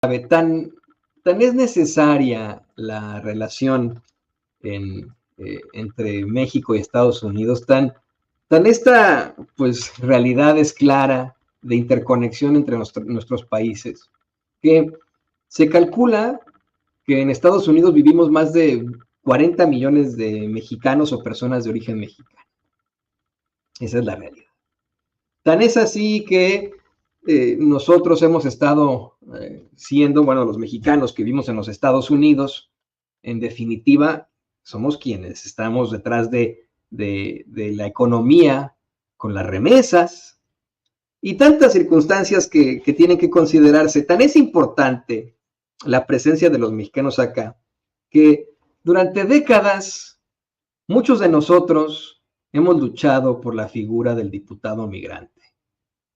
tan, tan es necesaria la relación entre México y Estados Unidos, tan esta pues realidad es clara de interconexión entre nuestros países, que se calcula que en Estados Unidos vivimos más de 40 millones de mexicanos o personas de origen mexicano. Esa es la realidad. Tan es así que nosotros hemos estado siendo, bueno, los mexicanos que vivimos en los Estados Unidos, en definitiva, somos quienes estamos detrás de la economía con las remesas y tantas circunstancias que tienen que considerarse. Tan es importante la presencia de los mexicanos acá que durante décadas muchos de nosotros hemos luchado por la figura del diputado migrante.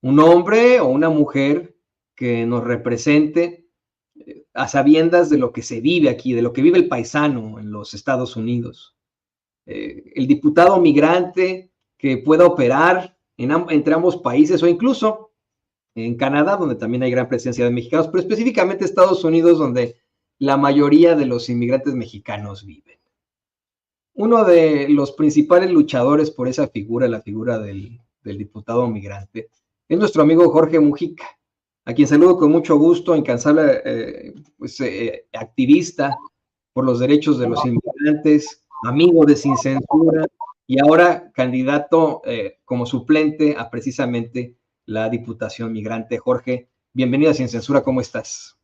Un hombre o una mujer que nos represente a sabiendas de lo que se vive aquí, de lo que vive el paisano en los Estados Unidos. El diputado migrante que pueda operar entre ambos países o incluso en Canadá, donde también hay gran presencia de mexicanos, pero específicamente Estados Unidos, donde la mayoría de los inmigrantes mexicanos viven. Uno de los principales luchadores por esa figura, la figura del diputado migrante, es nuestro amigo Jorge Mujica, a quien saludo con mucho gusto, incansable activista por los derechos de los inmigrantes, amigo de Sin Censura y ahora candidato como suplente a precisamente la Diputación Migrante. Jorge, bienvenido a Sin Censura, ¿cómo estás?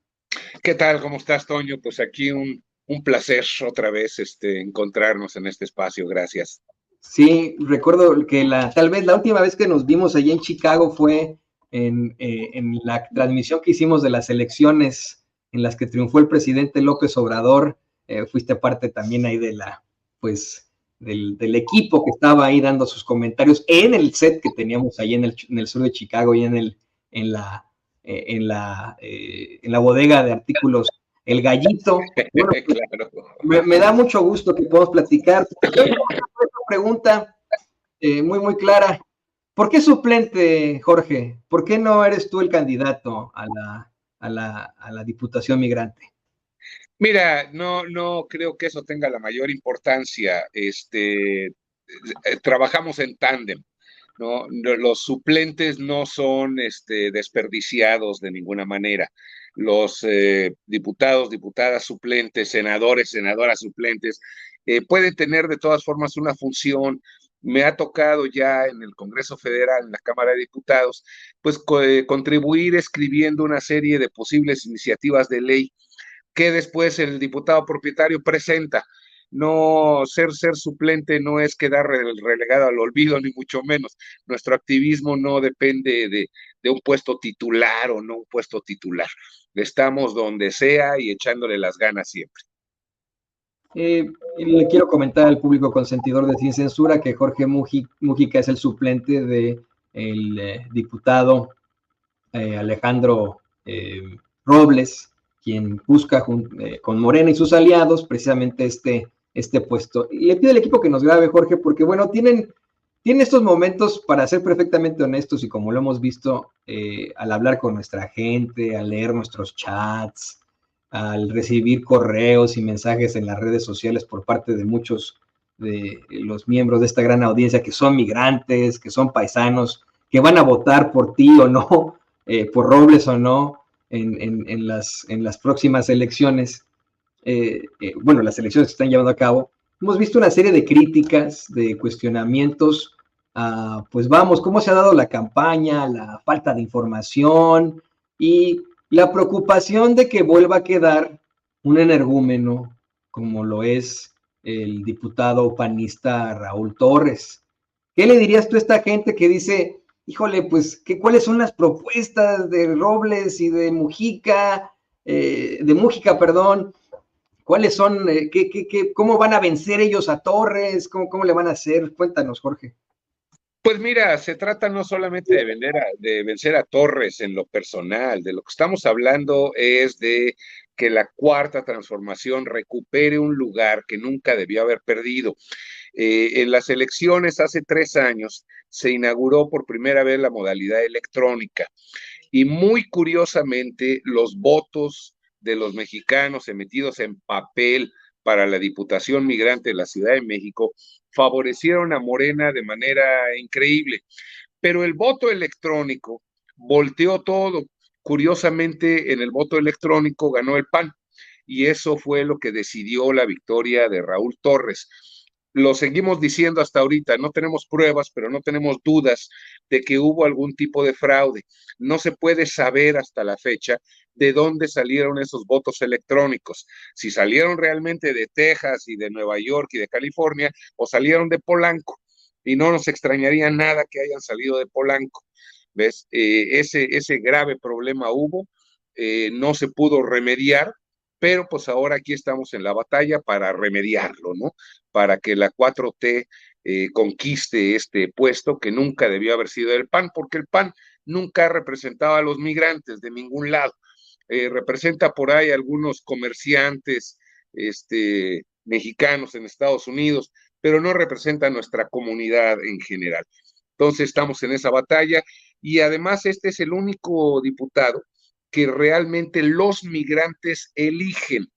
¿Qué tal? ¿Cómo estás, Toño? Pues aquí un placer otra vez encontrarnos en este espacio. Gracias. Sí, recuerdo que tal vez la última vez que nos vimos allí en Chicago fue en la transmisión que hicimos de las elecciones en las que triunfó el presidente López Obrador. Fuiste parte también ahí del equipo que estaba ahí dando sus comentarios en el set que teníamos ahí en el sur de Chicago y en la, en la bodega de artículos El Gallito. Bueno, pues, Claro. me da mucho gusto que podamos platicar. Pregunta muy clara. ¿Por qué suplente, Jorge? ¿Por qué no eres tú el candidato a la Diputación Migrante? Mira, no creo que eso tenga la mayor importancia. Trabajamos en tándem. ¿No? Los suplentes no son desperdiciados de ninguna manera. Los diputados, diputadas suplentes, senadores, senadoras suplentes, pueden tener de todas formas una función. Me ha tocado ya en el Congreso Federal, en la Cámara de Diputados, pues contribuir escribiendo una serie de posibles iniciativas de ley que después el diputado propietario presenta. No ser suplente no es quedar relegado al olvido, ni mucho menos. Nuestro activismo no depende de un puesto titular o no un puesto titular. Estamos donde sea y echándole las ganas siempre. Le quiero comentar al público consentidor de Sin Censura que Jorge Mujica es el suplente del diputado Alejandro Robles, quien busca con Morena y sus aliados precisamente este puesto. Y le pido al equipo que nos grabe, Jorge, porque bueno, tienen estos momentos para ser perfectamente honestos y como lo hemos visto al hablar con nuestra gente, al leer nuestros chats, al recibir correos y mensajes en las redes sociales por parte de muchos de los miembros de esta gran audiencia que son migrantes, que son paisanos, que van a votar por ti o no, por Robles o no, en las próximas elecciones, bueno, las elecciones que están llevando a cabo, hemos visto una serie de críticas, de cuestionamientos, pues vamos, cómo se ha dado la campaña, la falta de información y la preocupación de que vuelva a quedar un energúmeno como lo es el diputado panista Raúl Torres. ¿Qué le dirías tú a esta gente que dice, híjole, pues, ¿cuáles son las propuestas de Robles y de Mujica, perdón? ¿Cuáles son, cómo van a vencer ellos a Torres? ¿Cómo le van a hacer? Cuéntanos, Jorge. Pues mira, se trata no solamente de vencer a Torres en lo personal, de lo que estamos hablando es de que la cuarta transformación recupere un lugar que nunca debió haber perdido. En las elecciones hace 3 años se inauguró por primera vez la modalidad electrónica Y muy curiosamente, los votos de los mexicanos emitidos en papel para la Diputación Migrante de la Ciudad de México favorecieron a Morena de manera increíble. Pero el voto electrónico volteó todo. Curiosamente, en el voto electrónico ganó el PAN y eso fue lo que decidió la victoria de Raúl Torres. Lo seguimos diciendo hasta ahorita, no tenemos pruebas, pero no tenemos dudas de que hubo algún tipo de fraude. No se puede saber hasta la fecha de dónde salieron esos votos electrónicos, si salieron realmente de Texas y de Nueva York y de California o salieron de Polanco. Y no nos extrañaría nada que hayan salido de Polanco. ¿Ves? Ese grave problema hubo, no se pudo remediar, pero pues ahora aquí estamos en la batalla para remediarlo, ¿no? Para que la 4T conquiste este puesto que nunca debió haber sido del PAN, porque el PAN nunca representaba a los migrantes de ningún lado. Representa por ahí algunos comerciantes mexicanos en Estados Unidos, pero no representa a nuestra comunidad en general. Entonces estamos en esa batalla y además este es el único diputado que realmente los migrantes eligen,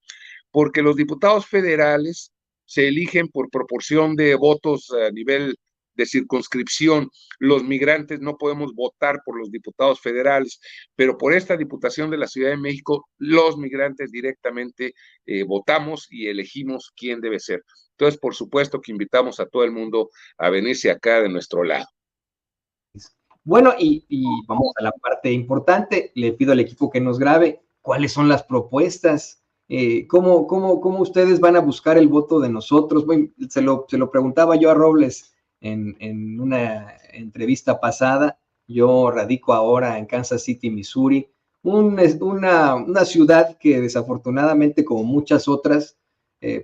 porque los diputados federales se eligen por proporción de votos a nivel de circunscripción. Los migrantes no podemos votar por los diputados federales, pero por esta Diputación de la Ciudad de México, los migrantes directamente votamos y elegimos quién debe ser. Entonces, por supuesto que invitamos a todo el mundo a venirse acá de nuestro lado. Bueno, y vamos a la parte importante. Le pido al equipo que nos grabe cuáles son las propuestas. ¿Cómo ustedes van a buscar el voto de nosotros? Bueno, se lo preguntaba yo a Robles en una entrevista pasada. Yo radico ahora en Kansas City, Missouri, una ciudad que desafortunadamente, como muchas otras,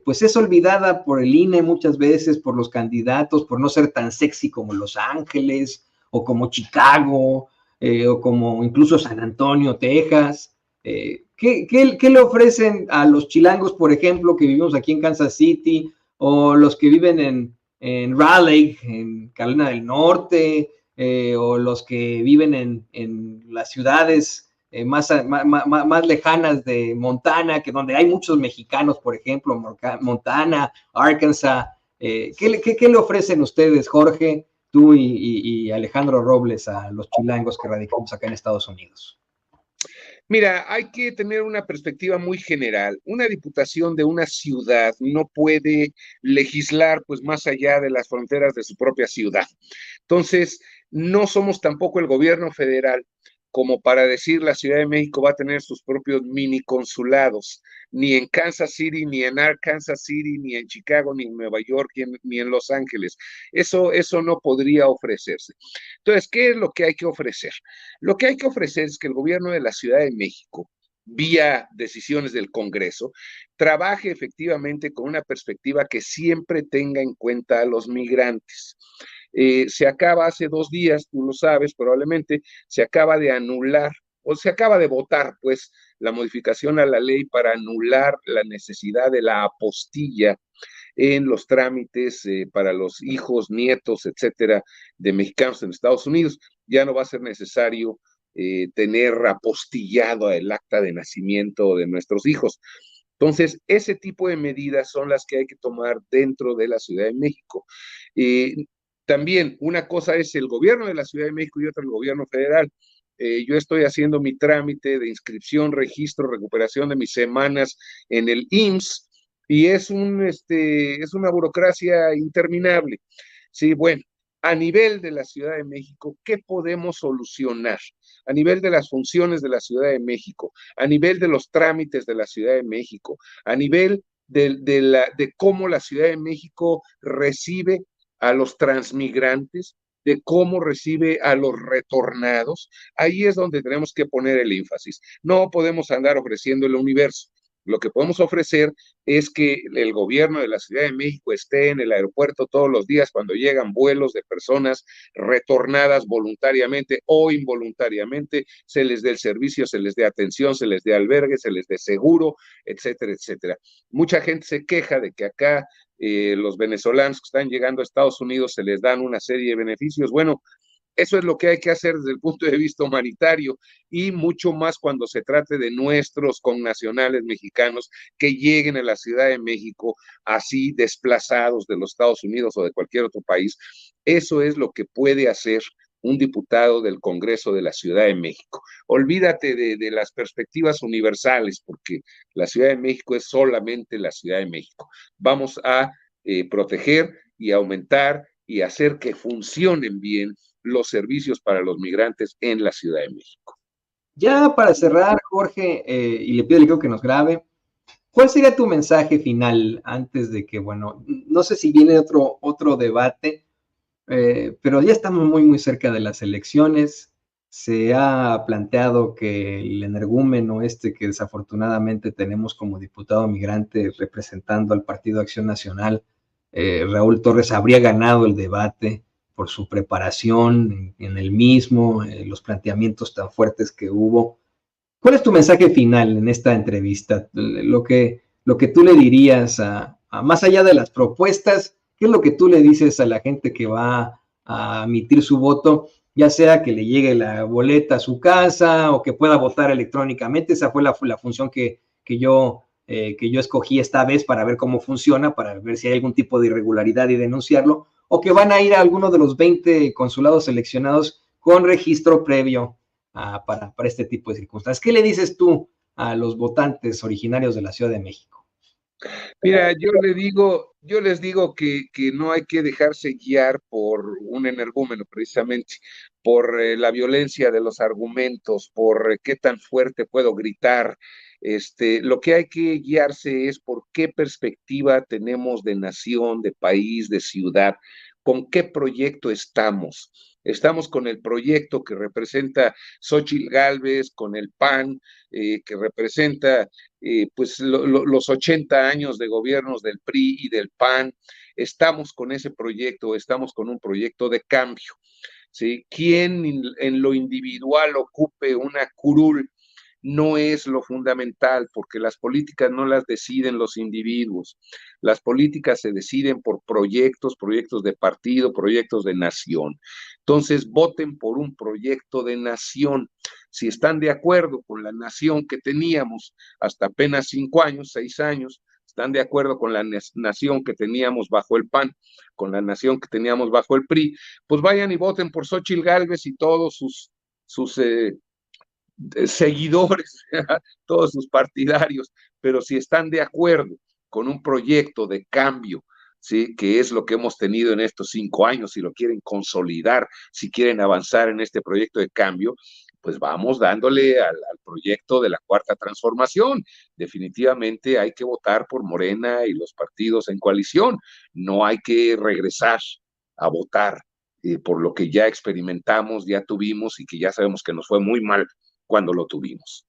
pues es olvidada por el INE muchas veces, por los candidatos, por no ser tan sexy como Los Ángeles, o como Chicago, o como incluso San Antonio, Texas. ¿Qué le ofrecen a los chilangos, por ejemplo, que vivimos aquí en Kansas City, o los que viven en Raleigh, en Carolina del Norte, o los que viven en las ciudades más lejanas de Montana, que donde hay muchos mexicanos, por ejemplo, Montana, Arkansas? ¿Qué le ofrecen ustedes, Jorge, tú y Alejandro Robles, a los chilangos que radicamos acá en Estados Unidos? Mira, hay que tener una perspectiva muy general. Una diputación de una ciudad no puede legislar pues más allá de las fronteras de su propia ciudad. Entonces, no somos tampoco el gobierno federal como para decir la Ciudad de México va a tener sus propios mini consulados, ni en Kansas City, ni en Arkansas City, ni en Chicago, ni en Nueva York, ni en Los Ángeles. Eso no podría ofrecerse. Entonces, ¿qué es lo que hay que ofrecer? Lo que hay que ofrecer es que el gobierno de la Ciudad de México, vía decisiones del Congreso, trabaje efectivamente con una perspectiva que siempre tenga en cuenta a los migrantes. Se acaba hace 2 días, tú lo sabes probablemente, se acaba de anular o se acaba de votar, pues, la modificación a la ley para anular la necesidad de la apostilla en los trámites para los hijos, nietos, etcétera, de mexicanos en Estados Unidos. Ya no va a ser necesario tener apostillado el acta de nacimiento de nuestros hijos. Entonces, ese tipo de medidas son las que hay que tomar dentro de la Ciudad de México. También una cosa es el gobierno de la Ciudad de México y otra el gobierno federal. Yo estoy haciendo mi trámite de inscripción, registro, recuperación de mis semanas en el IMSS y es una burocracia interminable. Sí, bueno, a nivel de la Ciudad de México, ¿qué podemos solucionar? A nivel de las funciones de la Ciudad de México, a nivel de los trámites de la Ciudad de México, a nivel de cómo la Ciudad de México recibe a los transmigrantes, de cómo recibe a los retornados, ahí es donde tenemos que poner el énfasis. No podemos andar ofreciendo el universo. Lo que podemos ofrecer es que el gobierno de la Ciudad de México esté en el aeropuerto todos los días cuando llegan vuelos de personas retornadas voluntariamente o involuntariamente, se les dé el servicio, se les dé atención, se les dé albergue, se les dé seguro, etcétera, etcétera. Mucha gente se queja de que acá los venezolanos que están llegando a Estados Unidos se les dan una serie de beneficios. Bueno, Eso es lo que hay que hacer desde el punto de vista humanitario y mucho más cuando se trate de nuestros connacionales mexicanos que lleguen a la Ciudad de México así desplazados de los Estados Unidos o de cualquier otro país. Eso es lo que puede hacer un diputado del Congreso de la Ciudad de México. Olvídate de las perspectivas universales, porque la Ciudad de México es solamente la Ciudad de México. Vamos a proteger y aumentar y hacer que funcionen bien los servicios para los migrantes en la Ciudad de México. Ya para cerrar, Jorge, y le pido al equipo que nos grabe, ¿cuál sería tu mensaje final antes de que, bueno, no sé si viene otro debate, pero ya estamos muy cerca de las elecciones? Se ha planteado que el energúmeno que desafortunadamente tenemos como diputado migrante representando al Partido Acción Nacional, Raúl Torres, habría ganado el debate por su preparación en el mismo, los planteamientos tan fuertes que hubo. ¿Cuál es tu mensaje final en esta entrevista? Lo que tú le dirías más allá de las propuestas, ¿qué es lo que tú le dices a la gente que va a emitir su voto, ya sea que le llegue la boleta a su casa o que pueda votar electrónicamente? Esa fue la función que yo escogí esta vez para ver cómo funciona, para ver si hay algún tipo de irregularidad y denunciarlo, o que van a ir a alguno de los 20 consulados seleccionados con registro previo para este tipo de circunstancias. ¿Qué le dices tú a los votantes originarios de la Ciudad de México? Mira, yo les digo que no hay que dejarse guiar por un energúmeno, precisamente, por la violencia de los argumentos, por qué tan fuerte puedo gritar. Lo que hay que guiarse es por qué perspectiva tenemos de nación, de país, de ciudad, con qué proyecto estamos. Estamos con el proyecto que representa Xóchitl Gálvez, con el PAN, que representa pues los 80 años de gobiernos del PRI y del PAN. Estamos con ese proyecto, estamos con un proyecto de cambio. ¿Sí? Quien en lo individual ocupe una curul no es lo fundamental, porque las políticas no las deciden los individuos. Las políticas se deciden por proyectos, proyectos de partido, proyectos de nación. Entonces, voten por un proyecto de nación. Si están de acuerdo con la nación que teníamos hasta apenas 5 años, 6 años, están de acuerdo con la nación que teníamos bajo el PAN, con la nación que teníamos bajo el PRI, pues vayan y voten por Xóchitl Gálvez y todos sus seguidores, todos sus partidarios, pero si están de acuerdo con un proyecto de cambio, ¿sí? Que es lo que hemos tenido en estos 5 años, si lo quieren consolidar, si quieren avanzar en este proyecto de cambio, pues vamos dándole al proyecto de la Cuarta Transformación. Definitivamente hay que votar por Morena y los partidos en coalición, no hay que regresar a votar por lo que ya experimentamos, ya tuvimos y que ya sabemos que nos fue muy mal cuando lo tuvimos.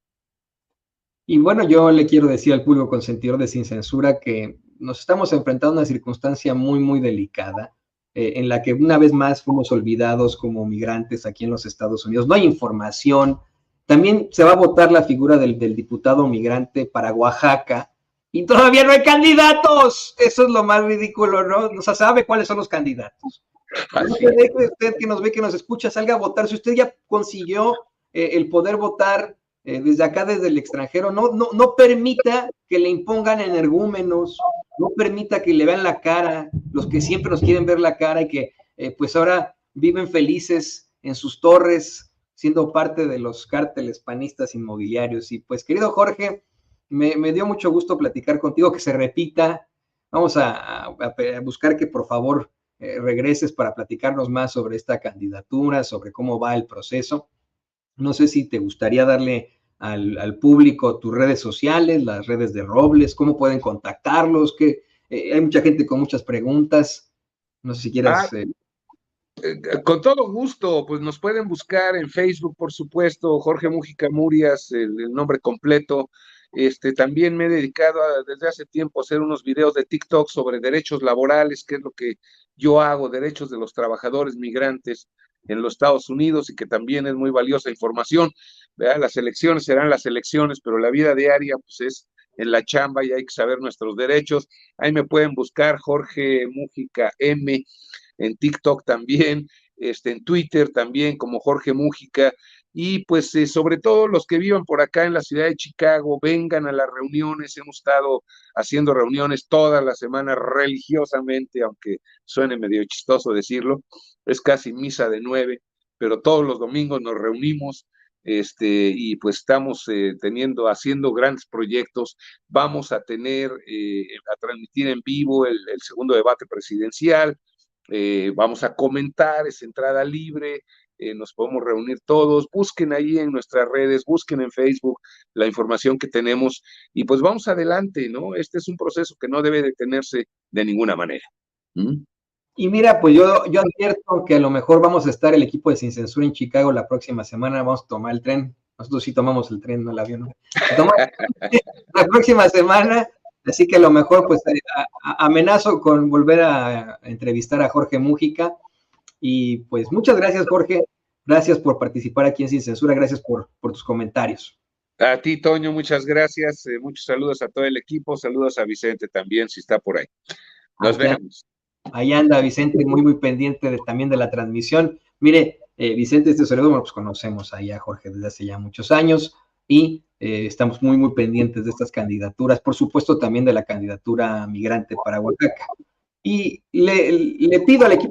Y bueno, yo le quiero decir al público consentidor de Sin Censura que nos estamos enfrentando a una circunstancia muy delicada, en la que una vez más fuimos olvidados como migrantes aquí en los Estados Unidos. No hay información. También se va a votar la figura del diputado migrante para Oaxaca y todavía no hay candidatos. Eso es lo más ridículo, ¿no? O sea, sabe cuáles son los candidatos. No se deje usted que nos ve, que nos escucha, salga a votar. Si usted ya consiguió el poder votar desde acá, desde el extranjero, no permita que le impongan energúmenos, no permita que le vean la cara, los que siempre nos quieren ver la cara y que pues ahora viven felices en sus torres, siendo parte de los cárteles panistas inmobiliarios. Y pues, querido Jorge, me dio mucho gusto platicar contigo, que se repita. Vamos a buscar que por favor regreses para platicarnos más sobre esta candidatura, sobre cómo va el proceso. No sé si te gustaría darle al público tus redes sociales, las redes de Robles, cómo pueden contactarlos, que hay mucha gente con muchas preguntas. No sé si quieras. Con todo gusto, pues nos pueden buscar en Facebook, por supuesto, Jorge Mújica Murias, el nombre completo. También me he dedicado desde hace tiempo a hacer unos videos de TikTok sobre derechos laborales, que es lo que yo hago, derechos de los trabajadores migrantes en los Estados Unidos, y que también es muy valiosa información. ¿Verdad? Las elecciones serán las elecciones, pero la vida diaria pues es en la chamba y hay que saber nuestros derechos. Ahí me pueden buscar Jorge Mújica M, en TikTok también, en Twitter también como Jorge Mújica, y pues sobre todo los que vivan por acá en la ciudad de Chicago, vengan a las reuniones. Hemos estado haciendo reuniones toda la semana religiosamente, aunque suene medio chistoso decirlo, es casi misa de 9, pero todos los domingos nos reunimos, y pues estamos haciendo grandes proyectos. Vamos a transmitir en vivo el segundo debate presidencial, vamos a comentar, es entrada libre, nos podemos reunir todos. Busquen ahí en nuestras redes, busquen en Facebook la información que tenemos, y pues vamos adelante, ¿no? Este es un proceso que no debe detenerse de ninguna manera. ¿Mm? Y mira, pues yo advierto que a lo mejor vamos a estar el equipo de Sin Censura en Chicago la próxima semana, vamos a tomar el tren. Nosotros sí tomamos el tren, no el avión, ¿no? La próxima semana, así que a lo mejor pues amenazo con volver a entrevistar a Jorge Mújica. Y pues muchas gracias, Jorge. Gracias por participar aquí en Sin Censura. Gracias por tus comentarios. A ti, Toño, muchas gracias. Muchos saludos a todo el equipo. Saludos a Vicente también, si está por ahí. Nos vemos. Ahí anda Vicente, muy pendiente también de la transmisión. Mire, Vicente, este saludo, bueno, pues conocemos ahí a Jorge desde hace ya muchos años y estamos muy pendientes de estas candidaturas, por supuesto también de la candidatura migrante para Oaxaca. Y le pido al equipo